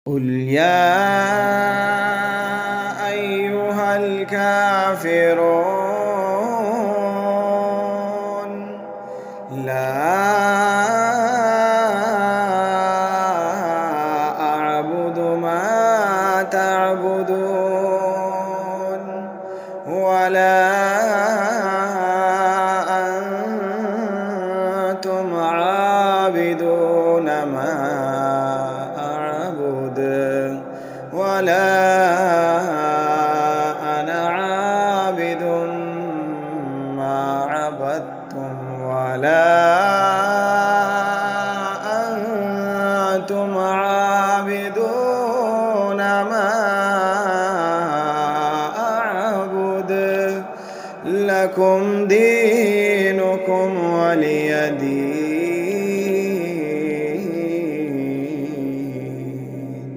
قل يا أيها الكافرون لا أعبد ما تعبدون ولا أنتم عابدون ما أعبد ولا أنا عابد ما عبدتم ولا أنتم عابدون ما أعبد لكم دين